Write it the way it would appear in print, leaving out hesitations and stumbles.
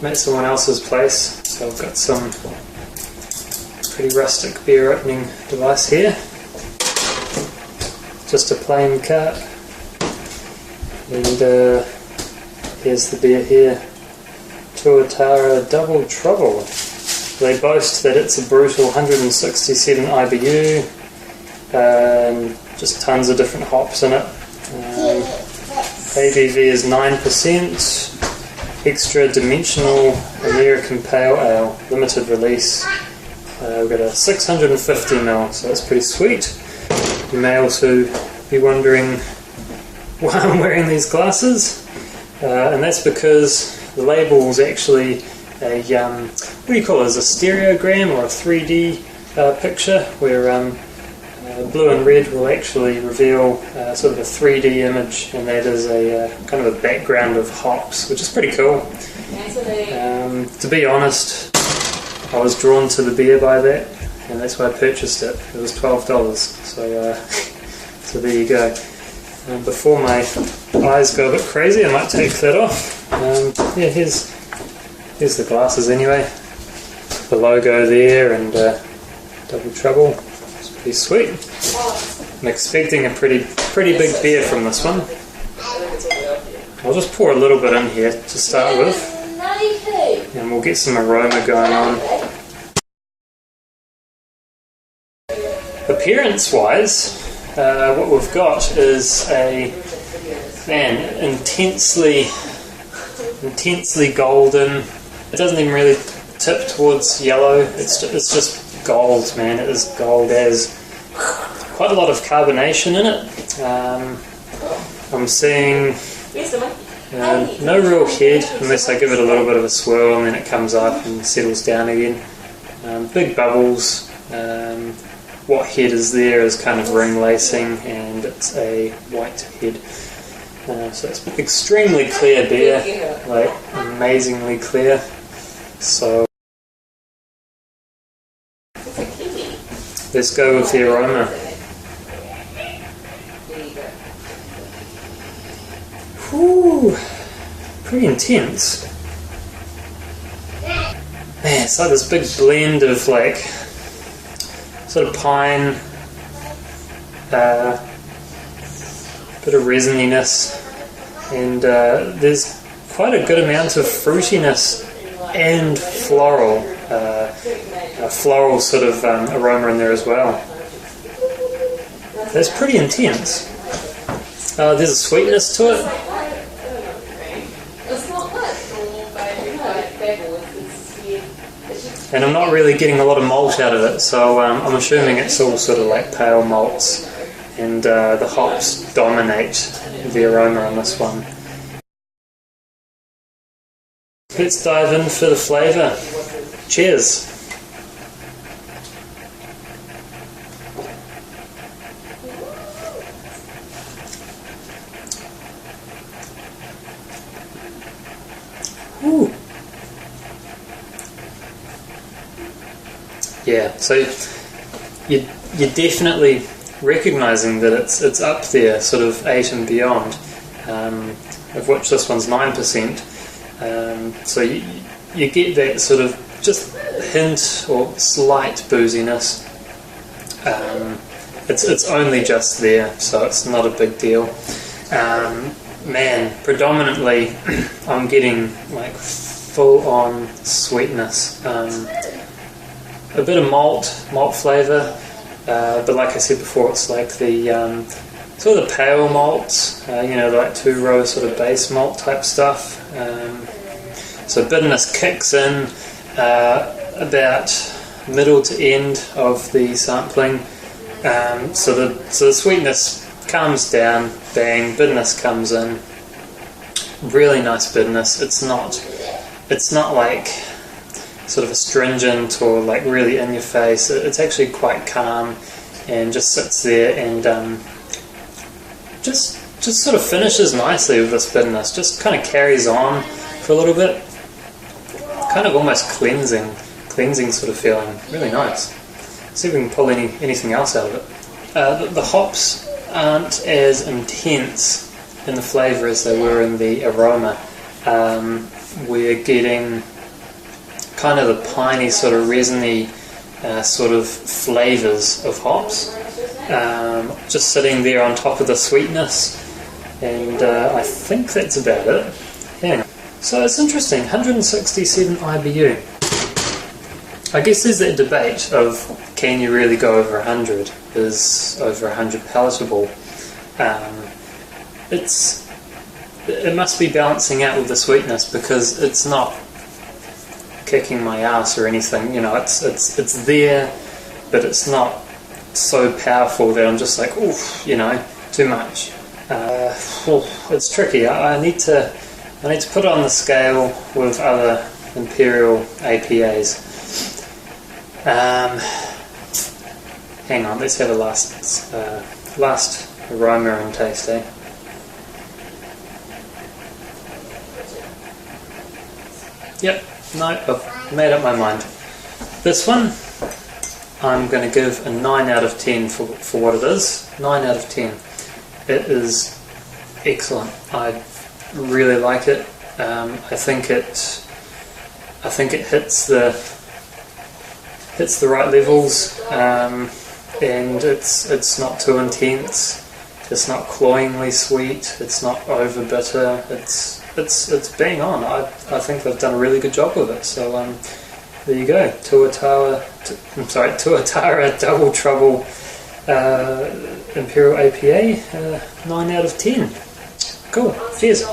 I'm at someone else's place, so I've got some pretty rustic beer opening device here. Just a plain cup, and here's the beer here, Tuatara Double Trouble. They boast that it's a brutal 167 IBU, and just tons of different hops in it. ABV is 9%, extra dimensional American Pale Ale, limited release. We've got a 650ml, so that's pretty sweet. You may also be wondering why I'm wearing these glasses, and that's because the label is actually a, what do you call it, is a stereogram or a 3D picture, where blue and red will actually reveal sort of a 3D image, and that is a kind of a background of hops, which is pretty cool. To be honest, I was drawn to the beer by that, and that's why I purchased it. It was $12, so there you go. Before my eyes go a bit crazy, I might take that off. Yeah, here's the glasses anyway. The logo there, and Double Trouble. It's pretty sweet. I'm expecting a pretty big beer from this one. I'll just pour a little bit in here to start with, and we'll get some aroma going on. Appearance-wise, what we've got is a intensely golden. It doesn't even really tip towards yellow. It's just gold, man. It is gold as. Quite a lot of carbonation in it. I'm seeing no real head unless I give it a little bit of a swirl, and then it comes up and settles down again. Big bubbles. What head is there is kind of ring lacing, and it's a white head. So it's extremely clear beer, like amazingly clear. So let's go with the aroma. Whew, pretty intense. Man, it's like this big blend of like sort of pine, bit of resininess, and there's quite a good amount of fruitiness and floral, a floral sort of aroma in there as well. That's pretty intense. There's a sweetness to it. And I'm not really getting a lot of malt out of it, so I'm assuming it's all sort of like pale malts, and the hops dominate the aroma on this one. Let's dive in for the flavour. Cheers! Ooh. Yeah, so you're definitely recognising that it's up there, sort of 8 and beyond, of which this one's 9%. So you get that sort of just hint or slight booziness. It's only just there, so it's not a big deal. Man, predominantly I'm getting like full-on sweetness. A bit of malt flavour, but like I said before, it's like the sort of the pale malts, like 2-row sort of base malt type stuff. So bitterness kicks in about middle to end of the sampling. So the sweetness calms down, bang, bitterness comes in. Really nice bitterness. It's not like sort of astringent or like really in your face. It's actually quite calm and just sits there and just sort of finishes nicely with this bitterness. Just kind of carries on for a little bit. Kind of almost cleansing sort of feeling. Really nice. See if we can pull anything else out of it. The hops aren't as intense in the flavour as they were in the aroma. We're getting kind of the piney sort of resiny sort of flavours of hops, just sitting there on top of the sweetness, and I think that's about it. Hang on. So it's interesting, 167 IBU. I guess there's that debate of can you really go over 100? Is over 100 palatable? It must be balancing out with the sweetness, because it's not kicking my ass or anything. You know, it's there, but it's not so powerful that I'm just like, oof, you know, too much. It's tricky. I need to put it on the scale with other imperial APAs. Hang on, let's have a last aroma and taste, eh? Yep, no, I've made up my mind. This one, I'm going to give a 9 out of 10 for what it is. 9 out of 10. It is excellent. I really like it. I think it hits the right levels, and it's not too intense. It's not cloyingly sweet. It's not over bitter. It's bang on. I think they've done a really good job with it. So there you go. Tuatara Double Trouble Imperial APA. 9 out of 10. Cool. Cheers.